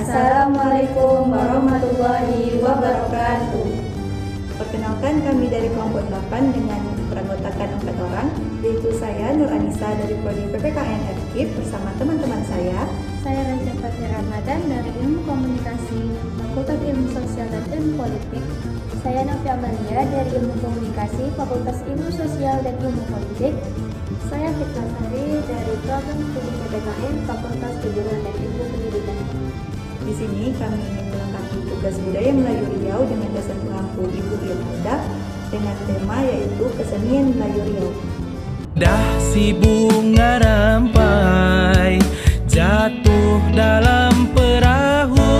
Assalamualaikum warahmatullahi wabarakatuh. Perkenalkan, kami dari kelompok 8 dengan beranggotakan 4 orang, yaitu saya Nur Anissa dari Prodi PPKN FKIP bersama teman-teman saya. Saya Raja Fatir Ramadan dari Ilmu Komunikasi, Fakultas Ilmu Sosial dan Ilmu Politik. Saya Novi Amalia dari Ilmu Komunikasi, Fakultas Ilmu Sosial dan Ilmu Politik. Saya Fitnah Sari dari Program Studi PPKN, Fakultas Kejuruan dan Ilmu Pendidikan. Di sini kami ingin melengkapi tugas budaya Melayu Riau dengan dosen pengampu Ibu Yolanda dengan tema yaitu kesenian Melayu Riau. Dah si bunga rampai jatuh dalam perahu,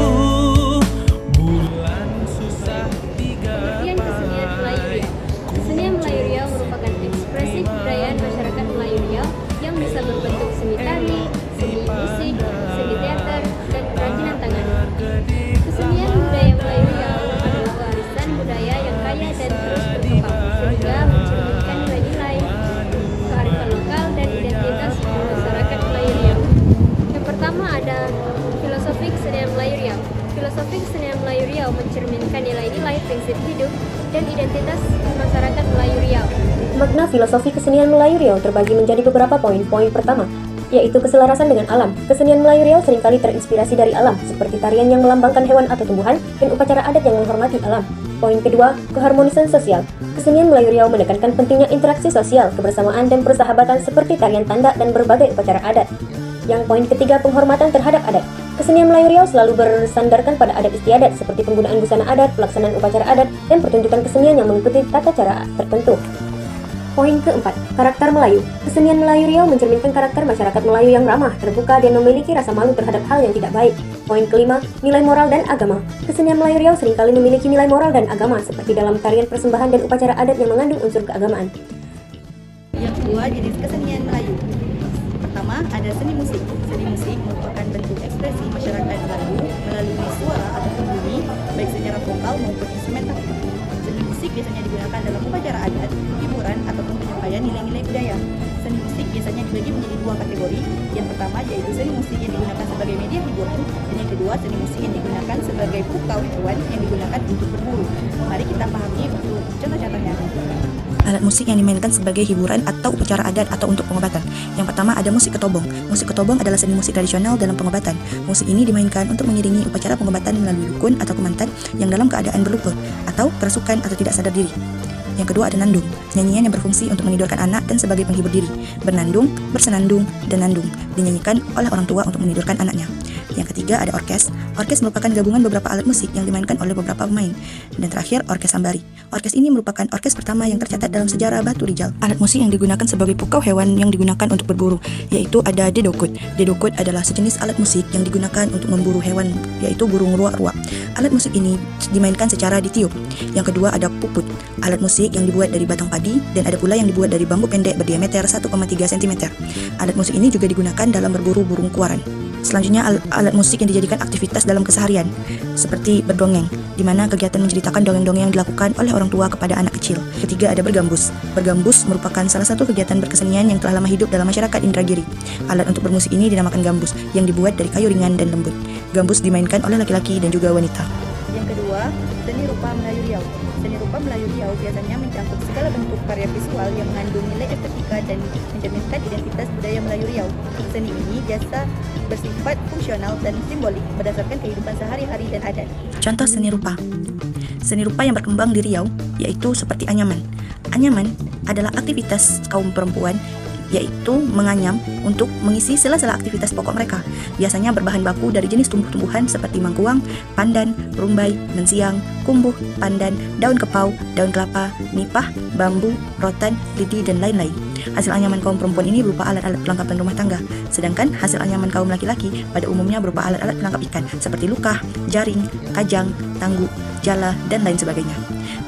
bulan susah tiga Pengertian kesenian Melayu Riau. Kesenian Melayu Riau merupakan ekspresi kebudayaan masyarakat Melayu Riau yang bisa berbentuk seni tari, seni musik, seni teater, dan kerajinan tangan. Kesenian budaya Melayu Riau adalah warisan budaya yang kaya dan terus berkembang, sehingga mencerminkan nilai-nilai, kearifan lokal, dan identitas masyarakat Melayu Riau. Yang pertama ada filosofi kesenian Melayu Riau. Filosofi kesenian Melayu Riau mencerminkan nilai-nilai, prinsip hidup, dan identitas masyarakat Melayu Riau. Makna filosofi kesenian Melayu Riau terbagi menjadi beberapa poin. Poin pertama, yaitu keselarasan dengan alam. Kesenian Melayu Riau seringkali terinspirasi dari alam, seperti tarian yang melambangkan hewan atau tumbuhan, dan upacara adat yang menghormati alam. Poin kedua, keharmonisan sosial. Kesenian Melayu Riau menekankan pentingnya interaksi sosial, kebersamaan, dan persahabatan seperti tarian tanda dan berbagai upacara adat. Yang poin ketiga, penghormatan terhadap adat. Kesenian Melayu Riau selalu bersandarkan pada adat istiadat, seperti penggunaan busana adat, pelaksanaan upacara adat, dan pertunjukan kesenian yang mengikuti tata cara tertentu. Poin keempat, karakter Melayu. Kesenian Melayu Riau mencerminkan karakter masyarakat Melayu yang ramah, terbuka, dan memiliki rasa malu terhadap hal yang tidak baik. Poin kelima, nilai moral dan agama. Kesenian Melayu Riau seringkali memiliki nilai moral dan agama, seperti dalam tarian persembahan dan upacara adat yang mengandung unsur keagamaan. Yang kedua, jenis kesenian Melayu. Pertama, ada seni musik. Seni musik merupakan bentuk ekspresi masyarakat Melayu melalui suara ataupun bunyi, baik secara vokal maupun instrumental. Seni musik biasanya digunakan dalam upacara adat, hiburan, ataupun penyampaian nilai-nilai budaya. Seni musik biasanya dibagi menjadi dua kategori. Yang pertama yaitu seni musik yang digunakan sebagai media hiburan, dan yang kedua seni musik yang digunakan sebagai pukau hewan yang digunakan untuk berburu. Mari kita pahami untuk contoh-contohnya. Alat musik yang dimainkan sebagai hiburan atau upacara adat atau untuk pengobatan. Yang pertama ada musik ketobong. Musik ketobong adalah seni musik tradisional dalam pengobatan. Musik ini dimainkan untuk mengiringi upacara pengobatan melalui dukun atau kemantan yang dalam keadaan berlupa atau kerasukan atau tidak sadar diri. Yang kedua ada nandung, nyanyian yang berfungsi untuk menidurkan anak dan sebagai penghibur diri. Bernandung, bersenandung, dan nandung dinyanyikan oleh orang tua untuk menidurkan anaknya. Yang ketiga ada orkes. Orkes merupakan gabungan beberapa alat musik yang dimainkan oleh beberapa pemain. Dan terakhir orkes sambari. Orkes ini merupakan orkes pertama yang tercatat dalam sejarah Batu Rijal. Alat musik yang digunakan sebagai pukau hewan yang digunakan untuk berburu, yaitu ada dedokut. Dedokut adalah sejenis alat musik yang digunakan untuk memburu hewan, yaitu burung ruak-ruak. Alat musik ini dimainkan secara ditiup. Yang kedua ada puput. Alat musik yang dibuat dari batang padi, dan ada pula yang dibuat dari bambu pendek berdiameter 1,3 cm. Alat musik ini juga digunakan dalam berburu burung kuaran. Selanjutnya alat musik yang dijadikan aktivitas dalam keseharian, seperti berdongeng, di mana kegiatan menceritakan dongeng-dongeng yang dilakukan oleh orang tua kepada anak kecil. Ketiga ada bergambus. Bergambus merupakan salah satu kegiatan berkesenian yang telah lama hidup dalam masyarakat Indragiri. Alat untuk bermusik ini dinamakan gambus, yang dibuat dari kayu ringan dan lembut. Gambus dimainkan oleh laki-laki dan juga wanita. Yang kedua, seni rupa Melayu Riau. Seni rupa Melayu Riau biasanya mencakup segala bentuk karya visual yang mengandung nilai estetika dan mencerminkan identitas budaya Melayu Riau. Seni ini biasa bersifat fungsional dan simbolik berdasarkan kehidupan sehari-hari dan adat. Contoh seni rupa. Seni rupa yang berkembang di Riau yaitu seperti anyaman. Anyaman adalah aktivitas kaum perempuan, yaitu menganyam untuk mengisi sela-sela aktivitas pokok mereka. Biasanya berbahan baku dari jenis tumbuh-tumbuhan seperti mangkuang, pandan, rumbai, mensiang, kumbuh, pandan, daun kepau, daun kelapa, nipah, bambu, rotan, lidi, dan lain-lain. Hasil anyaman kaum perempuan ini berupa alat-alat perlengkapan rumah tangga, sedangkan hasil anyaman kaum laki-laki pada umumnya berupa alat-alat penangkap ikan seperti lukah, jaring, kajang, tangguk, jala, dan lain sebagainya.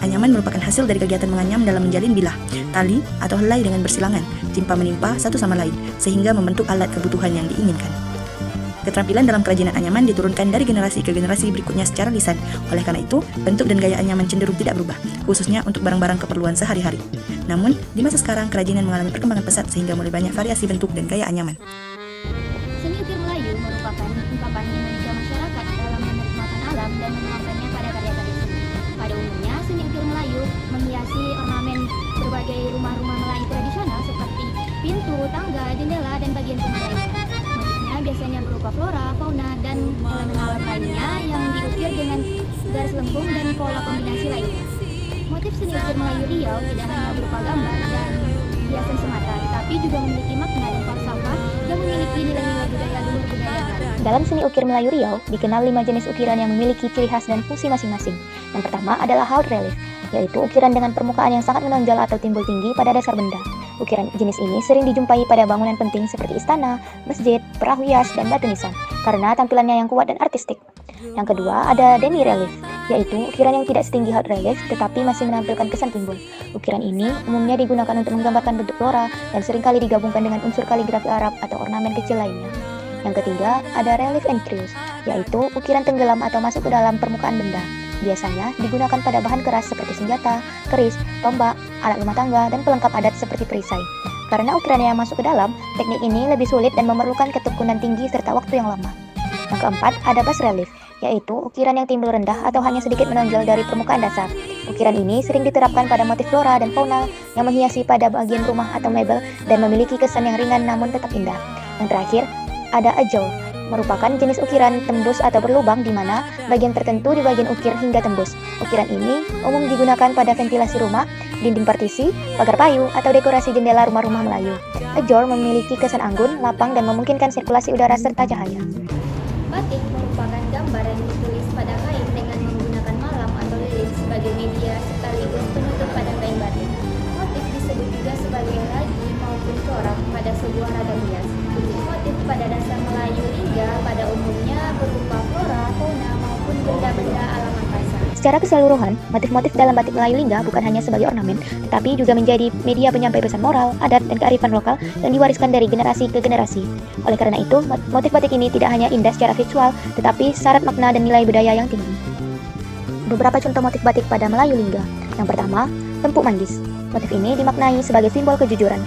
Anyaman merupakan hasil dari kegiatan menganyam dalam menjalin bilah, tali, atau helai dengan bersilangan, timpa menimpa satu sama lain, sehingga membentuk alat kebutuhan yang diinginkan. Keterampilan dalam kerajinan anyaman diturunkan dari generasi ke generasi berikutnya secara lisan. Oleh karena itu, bentuk dan gaya anyaman cenderung tidak berubah, khususnya untuk barang-barang keperluan sehari-hari. Namun, di masa sekarang kerajinan mengalami perkembangan pesat sehingga mulai banyak variasi bentuk dan gaya anyaman. Seni ukir Melayu merupakan ungkapan dinamika masyarakat dalam menikmati alam dan menuangkannya pada karya-karya seni. Pada umumnya, seni ukir Melayu menghiasi ornamen berbagai rumah-rumah Melayu tradisional seperti pintu, tangga, jendela, dan bagian rumah lainnya. Motifnya biasanya berupa flora, fauna, dan elemen alam lainnya yang diukir dengan garis lengkung dan pola kombinasi lainnya. Motif seni ukir Melayu Riau tidak hanya berupa gambar dan hiasan semata, tetapi juga memiliki makna dan falsafah yang memiliki nilai-nilai budaya luhur budaya baru. Dalam seni ukir Melayu Riau, dikenal 5 jenis ukiran yang memiliki ciri khas dan fungsi masing-masing. Yang pertama adalah haut relief, yaitu ukiran dengan permukaan yang sangat menonjol atau timbul tinggi pada dasar benda. Ukiran jenis ini sering dijumpai pada bangunan penting seperti istana, masjid, perahu hias, dan batu nisan, karena tampilannya yang kuat dan artistik. Yang kedua ada demi relief, yaitu ukiran yang tidak setinggi haut relief tetapi masih menampilkan kesan timbul. Ukiran ini umumnya digunakan untuk menggambarkan bentuk flora dan seringkali digabungkan dengan unsur kaligrafi Arab atau ornamen kecil lainnya. Yang ketiga ada relief increase, yaitu ukiran tenggelam atau masuk ke dalam permukaan benda. Biasanya digunakan pada bahan keras seperti senjata, keris, tombak, alat rumah tangga, dan pelengkap adat seperti perisai. Karena ukirannya yang masuk ke dalam, teknik ini lebih sulit dan memerlukan ketekunan tinggi serta waktu yang lama. Yang keempat ada bas relief, yaitu ukiran yang timbul rendah atau hanya sedikit menonjol dari permukaan dasar. Ukiran ini sering diterapkan pada motif flora dan fauna yang menghiasi pada bagian rumah atau mebel dan memiliki kesan yang ringan namun tetap indah. Yang terakhir ada ajour, merupakan jenis ukiran tembus atau berlubang di mana bagian tertentu di bagian ukir hingga tembus. Ukiran ini umum digunakan pada ventilasi rumah, dinding partisi, pagar payu, atau dekorasi jendela rumah-rumah Melayu. Ajour memiliki kesan anggun, lapang, dan memungkinkan sirkulasi udara serta cahaya. Batik merupakan gambar yang ditulis pada kain dengan menggunakan malam atau lilin sebagai media sekaligus penutup pada kain batik. Motif disebut juga sebagai ragi maupun corak pada sebuah ragam hias. Motif pada dasar Melayu Lingga pada umumnya berupa flora, fauna maupun benda-benda alam angkasa. Secara keseluruhan, motif-motif dalam batik Melayu Lingga bukan hanya sebagai ornamen, tetapi juga menjadi media penyampai pesan moral, adat, dan kearifan lokal yang diwariskan dari generasi ke generasi. Oleh karena itu, motif batik ini tidak hanya indah secara visual, tetapi syarat makna dan nilai budaya yang tinggi. Beberapa contoh motif batik pada Melayu Lingga. Yang pertama, tempuk manggis. Motif ini dimaknai sebagai simbol kejujuran.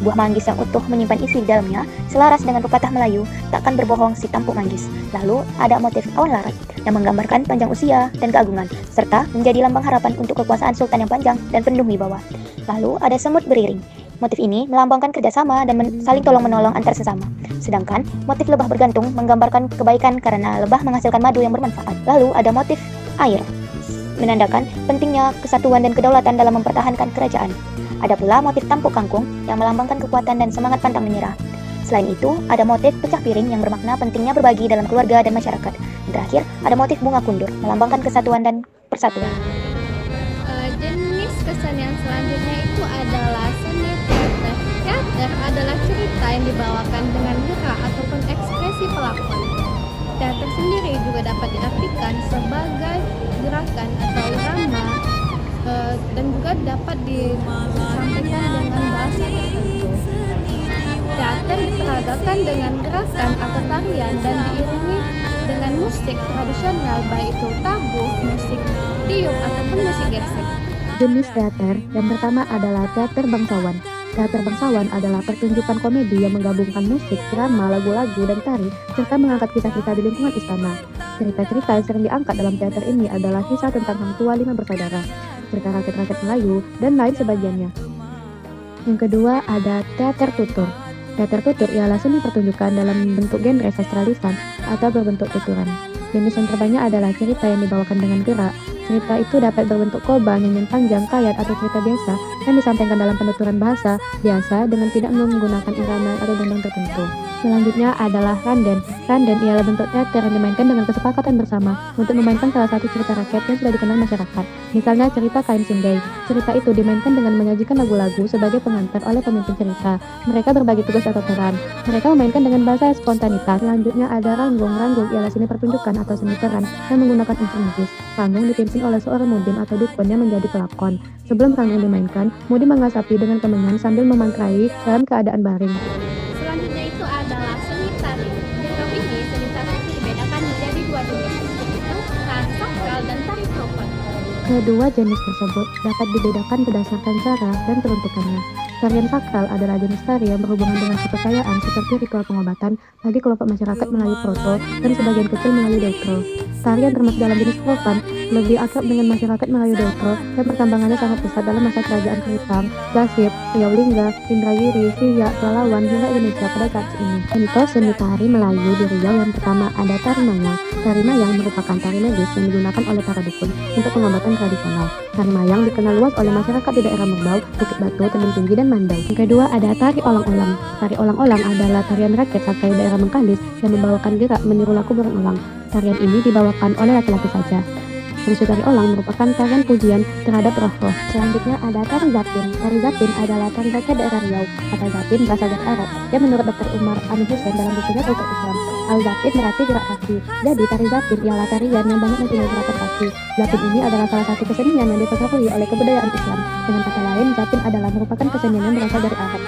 Buah manggis yang utuh menyimpan isi di dalamnya, selaras dengan pepatah Melayu, takkan berbohong si tampuk manggis. Lalu ada motif awan larat yang menggambarkan panjang usia dan keagungan, serta menjadi lambang harapan untuk kekuasaan sultan yang panjang dan penuh wibawa. Lalu ada semut beriring. Motif ini melambangkan kerjasama dan saling tolong-menolong antar sesama. Sedangkan motif lebah bergantung menggambarkan kebaikan karena lebah menghasilkan madu yang bermanfaat. Lalu ada motif air, menandakan pentingnya kesatuan dan kedaulatan dalam mempertahankan kerajaan. Ada pula motif tampuk kangkung yang melambangkan kekuatan dan semangat pantang menyerah. Selain itu, ada motif pecah piring yang bermakna pentingnya berbagi dalam keluarga dan masyarakat. Dan terakhir, ada motif bunga kundur, melambangkan kesatuan dan persatuan. Jenis kesenian selanjutnya itu adalah seni teater. Teater adalah cerita yang dibawakan dengan gerak ataupun ekspresi pelakon. Teater sendiri juga dapat diartikan sebagai gerakan atau irama dan juga dapat disampaikan dengan bahasa tertentu. Teater diperagakan dengan gerakan atau tarian dan diiringi dengan musik tradisional, baik itu tabuh, musik tiup ataupun musik gesek. Jenis teater yang pertama adalah teater bangsawan. Teater bangsawan adalah pertunjukan komedi yang menggabungkan musik, drama, lagu-lagu, dan tari, serta mengangkat kisah-kisah di lingkungan istana. Cerita-cerita yang sering diangkat dalam teater ini adalah kisah tentang Hang Tua 5 bersaudara, cerita rakyat-rakyat Melayu, dan lain sebagiannya. Yang kedua ada teater tutur. Teater tutur ialah seni pertunjukan dalam bentuk genre sastra lisan atau berbentuk tuturan. Jenis yang terbanyak adalah cerita yang dibawakan dengan gerak. Cerita itu dapat berbentuk koba, nyanyian panjang, kayat, atau cerita biasa yang disampaikan dalam penuturan bahasa biasa dengan tidak menggunakan irama atau gendang tertentu. Selanjutnya adalah randen. Randen ialah bentuk teater yang dimainkan dengan kesepakatan bersama untuk memainkan salah satu cerita rakyat yang sudah dikenal masyarakat. Misalnya cerita Kain Sindai. Cerita itu dimainkan dengan menyajikan lagu-lagu sebagai pengantar oleh pemimpin cerita. Mereka berbagi tugas atau peran. Mereka memainkan dengan bahasa spontanitas. Selanjutnya ada ranggung. Ranggung ialah seni pertunjukan atau seni peran yang menggunakan unsur magis. Ranggung dipimpin oleh seorang mudim atau dukun yang menjadi pelakon. Sebelum ranggung dimainkan, mudim mengasapi dengan kemenyan sambil memangkai dalam keadaan baring. Selanjutnya itu adalah seni tari. Di bawah ini seni jenis, yaitu tari sakral dan tari tropad. Kedua jenis tersebut dapat dibedakan berdasarkan cara dan peruntukannya. Tarian sakral adalah jenis tari yang berhubungan dengan kepercayaan seperti ritual pengobatan bagi kelompok masyarakat Melayu Proto dan sebagian kecil Melayu Deutro. Tarian termasuk dalam jenis profan lebih akrab dengan masyarakat Melayu Deutro yang perkembangannya sangat pesat dalam masa kerajaan Kuitang, Gasip, Riau Lingga, Indragiri, Siak, Pelalawan hingga Indonesia pada saat ini. Contoh seni tari Melayu di Riau yang pertama ada tari mayang. Tari mayang merupakan tari medis yang digunakan oleh para dukun untuk pengobatan tradisional. Tari mayang dikenal luas oleh masyarakat di daerah Merbau, Bukit Batu, Tebing Tinggi, dan Mandau. Yang kedua ada tari olang-olang. Tari olang-olang adalah tarian rakyat Sakai daerah Mengkalis yang membawakan gerak meniru laku berulang-ulang. Tarian ini dibawakan oleh laki-laki saja. Fungsi tari olang merupakan tarian pujian terhadap roh-roh. Selanjutnya ada tari zapin. Tari zapin adalah tari rakyat daerah Riau. Kata zapin berasal dari Arab yang menurut Dr. Umar Amin Hussein dalam bukunya Kultur Islam. Al-zapin berarti gerak kaki. Jadi tari zapin ialah tarian yang banyak mempunyai gerakan kaki. Zapin ini adalah salah satu kesenian yang dipengaruhi oleh kebudayaan Islam. Dengan kata lain, zapin adalah merupakan kesenian yang berasal dari Arab.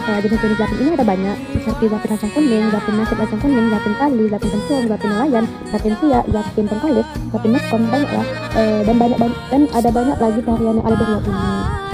Jenis-jenis zapin ini ada banyak, seperti zapin racang kuning, zapin nasib racang kuning, zapin tali, zapin tempurung, zapin nelayan, zapin siak, zapin pengkalis, zapin meskon, banyaklah, dan ada banyak lagi tarian yang ada di Riau ini.